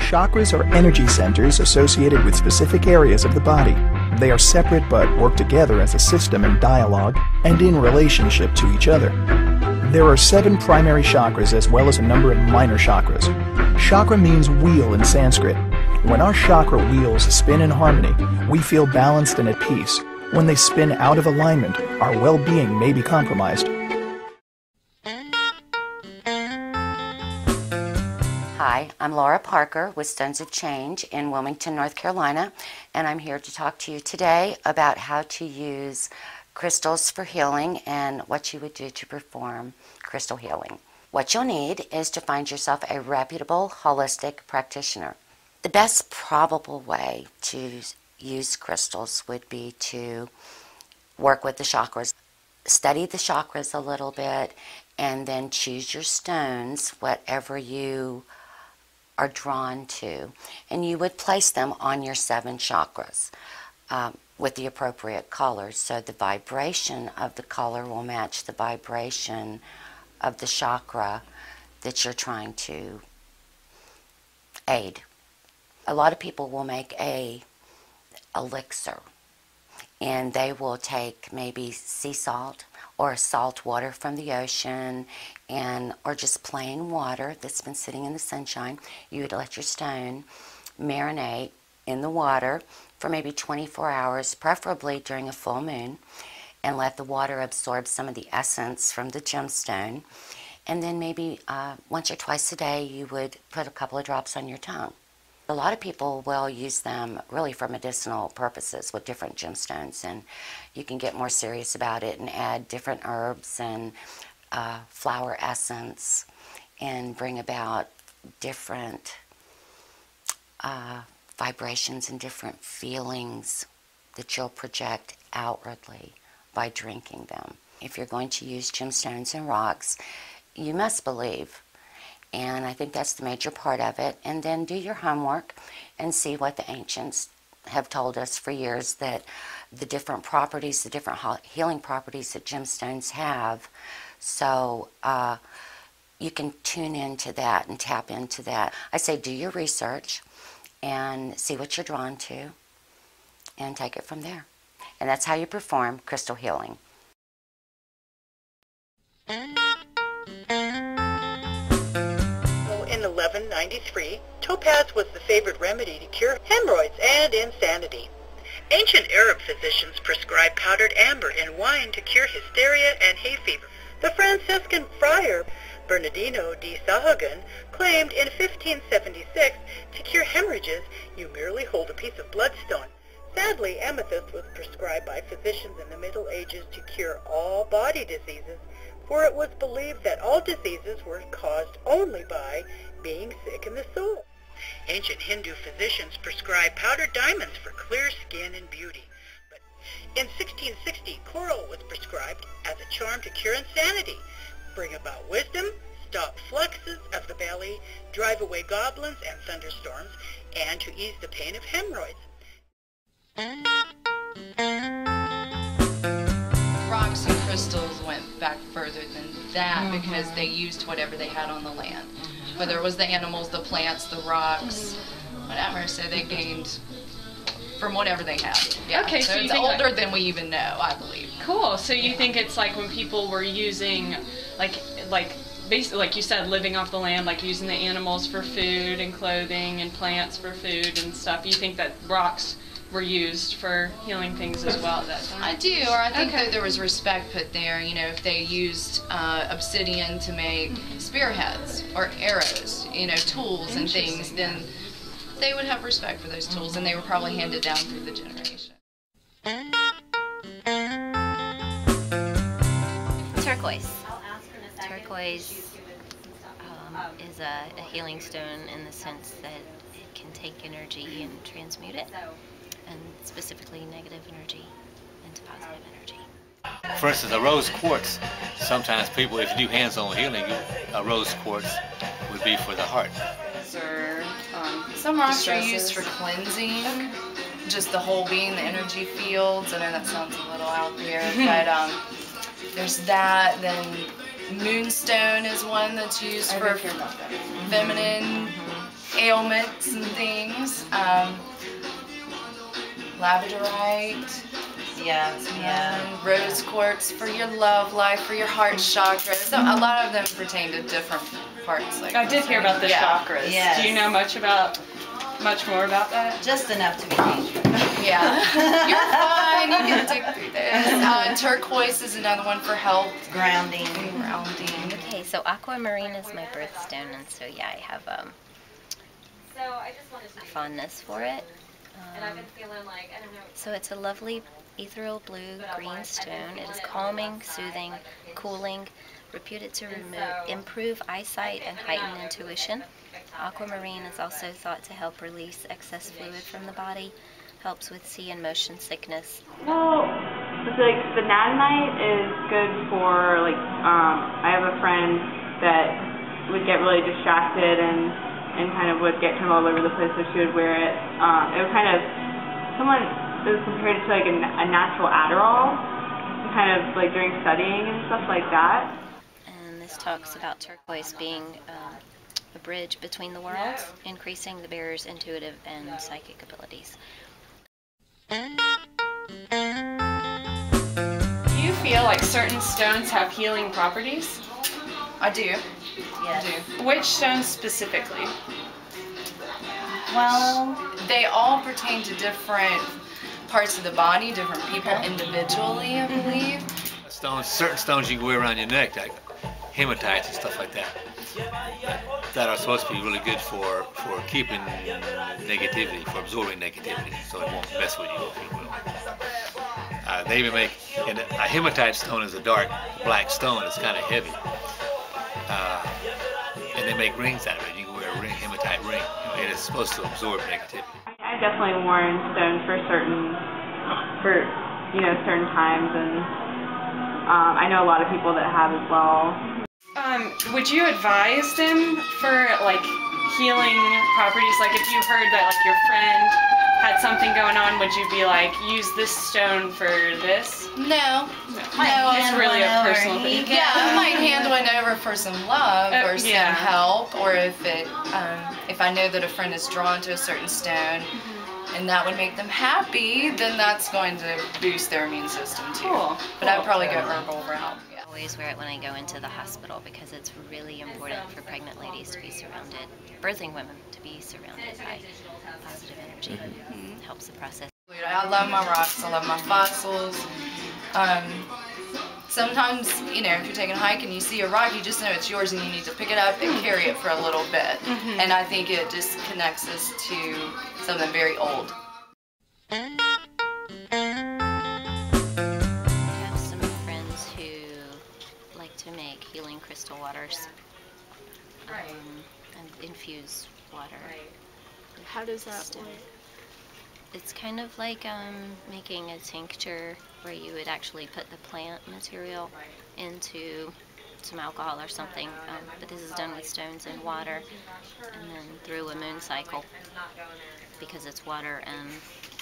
Chakras are energy centers associated with specific areas of the body. They are separate but work together as a system in dialogue and in relationship to each other. There are 7 primary chakras as well as a number of minor chakras. Chakra means wheel in Sanskrit. When our chakra wheels spin in harmony, we feel balanced and at peace. When they spin out of alignment, our well-being may be compromised. Hi, I'm Laura Parker with Stones of Change in Wilmington, North Carolina, and I'm here to talk to you today about how to use crystals for healing and what you would do to perform crystal healing. What you'll need is to find yourself a reputable holistic practitioner. The best probable way to use crystals would be to work with the chakras. Study the chakras a little bit and then choose your stones, whatever you are drawn to, and you would place them on your 7 chakras with the appropriate colors, so the vibration of the color will match the vibration of the chakra that you're trying to aid. A lot of people will make a elixir, and they will take maybe sea salt or salt water from the ocean, or just plain water that's been sitting in the sunshine. You would let your stone marinate in the water for maybe 24 hours, preferably during a full moon, and let the water absorb some of the essence from the gemstone. And then maybe once or twice a day you would put a couple of drops on your tongue. A lot of people will use them really for medicinal purposes with different gemstones, and you can get more serious about it and add different herbs and flower essence and bring about different vibrations and different feelings that you'll project outwardly by drinking them. If you're going to use gemstones and rocks, you must believe. And I think that's the major part of it. And then do your homework and see what the ancients have told us for years, that the different properties, the different healing properties that gemstones have. So you can tune into that and tap into that. I say do your research and see what you're drawn to and take it from there. And that's how you perform crystal healing. In 1193, topaz was the favored remedy to cure hemorrhoids and insanity. Ancient Arab physicians prescribed powdered amber in wine to cure hysteria and hay fever. The Franciscan friar Bernardino de Sahagun claimed in 1576 to cure hemorrhages you merely hold a piece of bloodstone. Sadly, amethyst was prescribed by physicians in the Middle Ages to cure all body diseases, for it was believed that all diseases were caused only by being sick in the soul. Ancient Hindu physicians prescribed powdered diamonds for clear skin and beauty. But in 1660, coral was prescribed as a charm to cure insanity, bring about wisdom, stop fluxes of the belly, drive away goblins and thunderstorms, and to ease the pain of hemorrhoids. Rocks and crystals went back further than that because they used whatever they had on the land. Whether it was the animals, the plants, the rocks, whatever. So they gained from whatever they had. Yeah. Okay, so you it's think older than we even know, I believe. Cool. So you think it's like when people were using, like basically, like you said, living off the land, like using the animals for food and clothing and plants for food and stuff. You think that rocks were used for healing things as well at that time? I do, or I think that there was respect put there. You know, if they used obsidian to make spearheads or arrows, you know, tools and things, then they would have respect for those tools, and they were probably handed down through the generation. Turquoise. Turquoise is a healing stone in the sense that it can take energy and transmute it, and specifically negative energy into positive energy. For instance, a rose quartz. Sometimes people, if you do hands-on healing, a rose quartz would be for the heart. Some rocks are used for cleansing, just the whole being, the energy fields. I know that sounds a little out there, but there's that. Then moonstone is one that's used for feminine ailments and things. Labradorite. Yeah. Rose quartz for your love life, for your heart chakra. So a lot of them pertain to different parts. Like I did hear about the chakras. Yes. Do you know much more about that? Just enough to be dangerous. Yeah. You're fine. You can dig through this. Turquoise is another one for health. Grounding. Okay, so aquamarine is my birthstone, and so yeah, I have a fondness for it. So it's a lovely ethereal blue green stone. It is calming, soothing, cooling, reputed to improve eyesight and heighten intuition. Aquamarine is also thought to help release excess fluid from the body, helps with sea and motion sickness. Well, like the nadanite is good for I have a friend that would get really distracted and kind of would get kind of all over the place, so she would wear it. It would kind of, it was compared to like a natural Adderall, kind of like during studying and stuff like that. And this talks about turquoise being a bridge between the worlds, increasing the bearer's intuitive and psychic abilities. Do you feel like certain stones have healing properties? I do. Yes. I do. Which stones specifically? Well, they all pertain to different parts of the body, different people individually, I believe. Certain stones you can wear around your neck, like hematites and stuff like that, that are supposed to be really good for keeping negativity, for absorbing negativity, so it won't mess with you, if you will. They even make, and a hematite stone is a dark black stone. It's kind of heavy, and they make rings out of it. You can wear a hematite ring. It is supposed to absorb negativity. I've definitely worn stones for certain times, and I know a lot of people that have as well. Would you advise them for like healing properties? Like if you heard that like your friend had something going on, would you be like, use this stone for this? No. It's really a personal thing. Yeah, I might hand one over for some love or some help, or if I know that a friend is drawn to a certain stone and that would make them happy, then that's going to boost their immune system too. Cool. But I'd probably go herbal route. I always wear it when I go into the hospital because it's really important for pregnant ladies to be surrounded, birthing women to be surrounded by positive energy. It helps the process. I love my rocks, I love my fossils. Sometimes, if you're taking a hike and you see a rock, you just know it's yours and you need to pick it up and carry it for a little bit. And I think it just connects us to something very old. I have some friends who like to make healing crystal waters and infuse water. How does that work? It's kind of like making a tincture where you would actually put the plant material into some alcohol or something, but this is done with stones and water, and then through a moon cycle, because it's water and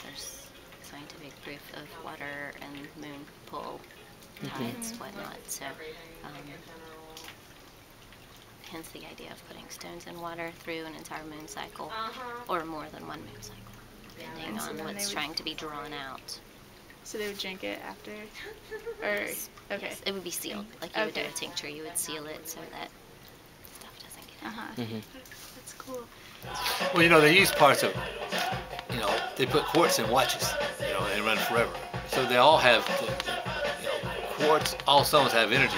there's scientific proof of water and moon pull, tides, whatnot, so hence the idea of putting stones and water through an entire moon cycle, or more than one moon cycle, depending on what's trying to be drawn out. So they would drink it after? Or, okay. Yes, it would be sealed. Like you would do a tincture, you would seal it so that stuff doesn't get in. That's cool. Well, they use parts of, they put quartz in watches, and run forever. So they all have, quartz, all stones have energy.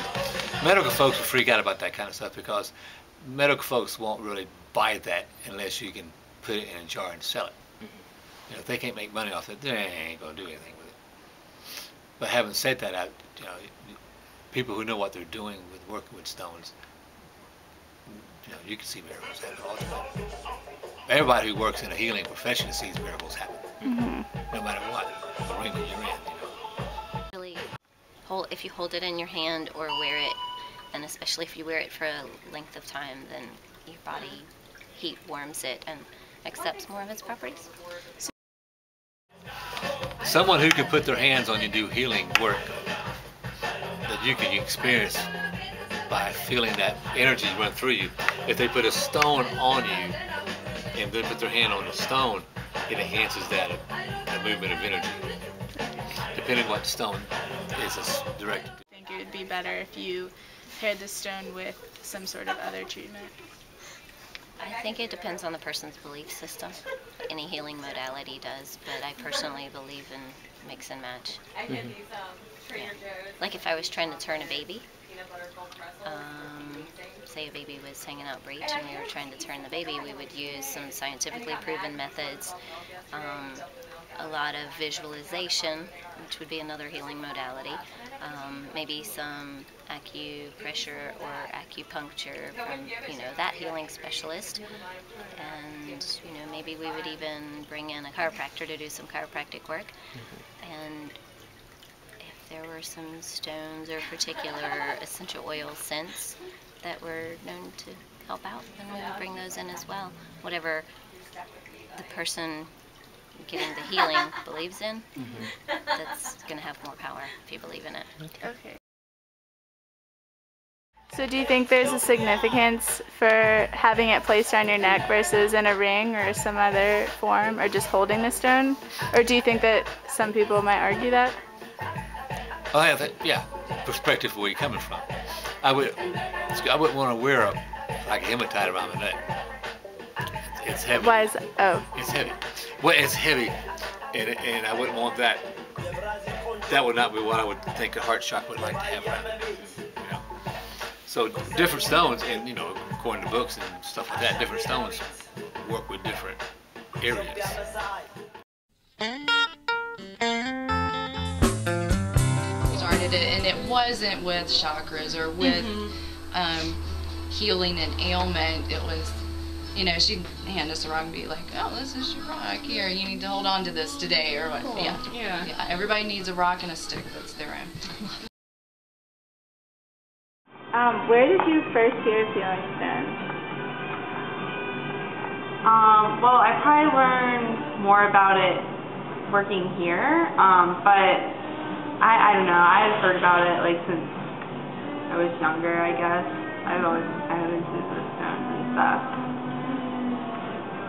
Medical folks will freak out about that kind of stuff because medical folks won't really buy that unless you can put it in a jar and sell it. If they can't make money off it, they ain't going to do anything with it. But having said that, people who know what they're doing with working with stones, you can see miracles happen all the time. Everybody who works in a healing profession sees miracles happen, no matter what arena you're in. Really, if you hold it in your hand or wear it, and especially if you wear it for a length of time, then your body heat warms it and accepts more of its properties. Someone who can put their hands on you and do healing work that you can experience by feeling that energy run through you. If they put a stone on you, and then put their hand on the stone, it enhances that movement of energy, depending on what the stone is directed to. I think it would be better if you paired the stone with some sort of other treatment. I think it depends on the person's belief system. Any healing modality does, but I personally believe in mix and match. Yeah. Like if I was trying to turn a baby, say a baby was hanging out breech and we were trying to turn the baby, we would use some scientifically proven methods, a lot of visualization, which would be another healing modality, maybe some acupressure or acupuncture from, that healing specialist, and, maybe we would even bring in a chiropractor to do some chiropractic work, and if there were some stones or particular essential oil scents that were known to help out, then we would bring those in as well. Whatever the person getting the healing believes in, that's going to have more power if you believe in it. Okay. So do you think there's a significance for having it placed on your neck versus in a ring or some other form, or just holding the stone? Or do you think that some people might argue that? Yeah, perspective of where you're coming from. I wouldn't want to wear like a hematite around the neck. It's heavy. Why is that? Oh. It's heavy. Well, it's heavy, and I wouldn't want that. That would not be what I would think a heart chakra would like to have around it. So different stones, and according to books and stuff like that, different stones work with different areas. Started it, and it wasn't with chakras or with healing an ailment. It was, she'd hand us a rock and be like, "Oh, this is your rock. Here, you need to hold on to this today," or what? Cool. Yeah. Everybody needs a rock and a stick that's their own. Where did you first hear of healing stones? Well, I probably learned more about it working here, but I don't know. I had heard about it since I was younger, I guess. I have been into the stones and stuff.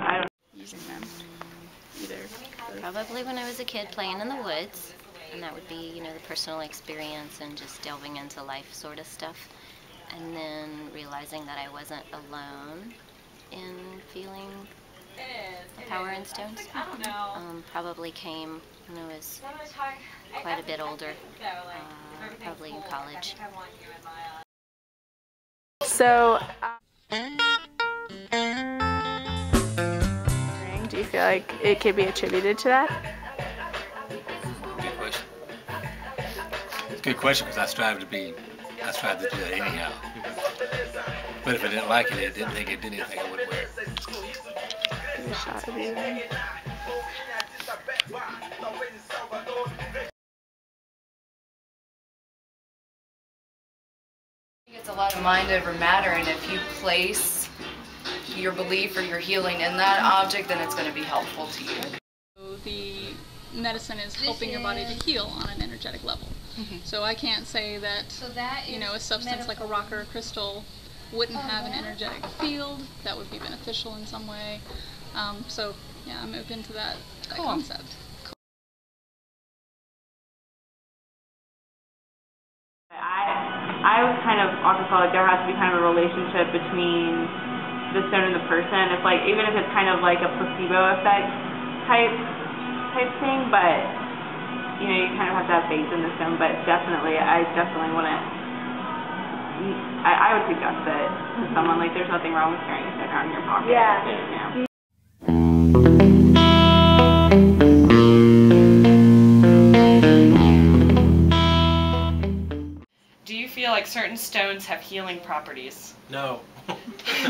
I don't know. Using them either. Probably when I was a kid playing in the woods, and that would be, the personal experience and just delving into life sort of stuff. And then realizing that I wasn't alone in feeling the power in stones. Probably came when I was quite a bit older, probably in college. So, do you feel like it could be attributed to that? Good question. It's a good question because I strive to do that anyhow. But if I didn't like it, didn't think it did anything, I wouldn't wear it. Give a shot of you. It's a lot of mind over matter, and if you place your belief or your healing in that object, then it's going to be helpful to you. So the medicine is helping your body to heal on an energetic level. So I can't say that, a substance like a rock or a crystal wouldn't have an energetic field that would be beneficial in some way. So yeah, I'm open to that concept. I was kind of also felt like there has to be kind of a relationship between the stone and the person. If even if it's kind of like a placebo effect type thing, but you kind of have to have faith in the stone. But I definitely wouldn't. I would suggest it to someone. There's nothing wrong with carrying a stone around in your pocket. Yeah. Do you feel like certain stones have healing properties? No,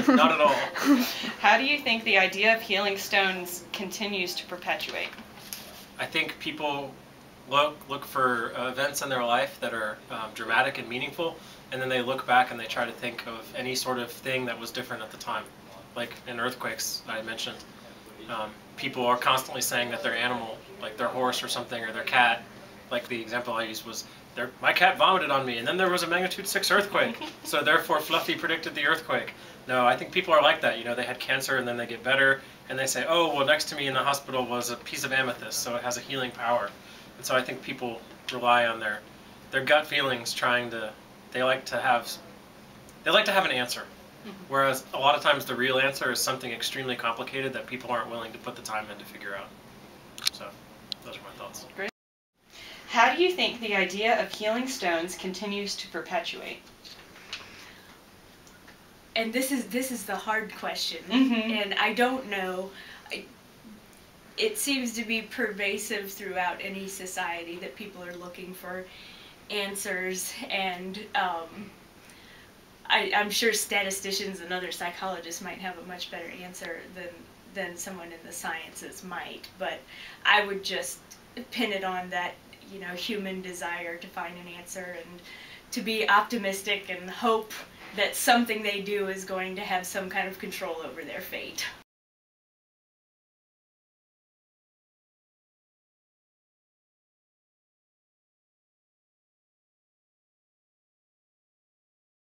not at all. How do you think the idea of healing stones continues to perpetuate? I think people look for events in their life that are dramatic and meaningful, and then they look back and they try to think of any sort of thing that was different at the time. Like in earthquakes, I mentioned, people are constantly saying that their animal, like their horse or something, or their cat, like the example I used was, my cat vomited on me, and then there was a magnitude 6 earthquake, so therefore Fluffy predicted the earthquake. No, I think people are like that. They had cancer and then they get better, and they say, oh, well, next to me in the hospital was a piece of amethyst, so it has a healing power. And so I think people rely on their gut feelings, they like to have an answer. Whereas a lot of times the real answer is something extremely complicated that people aren't willing to put the time in to figure out. So those are my thoughts. Great. How do you think the idea of healing stones continues to perpetuate? And this is the hard question, and I don't know. It seems to be pervasive throughout any society that people are looking for answers, and I'm sure statisticians and other psychologists might have a much better answer than someone in the sciences might, but I would just pin it on that, you know, human desire to find an answer and to be optimistic and hope that something they do is going to have some kind of control over their fate.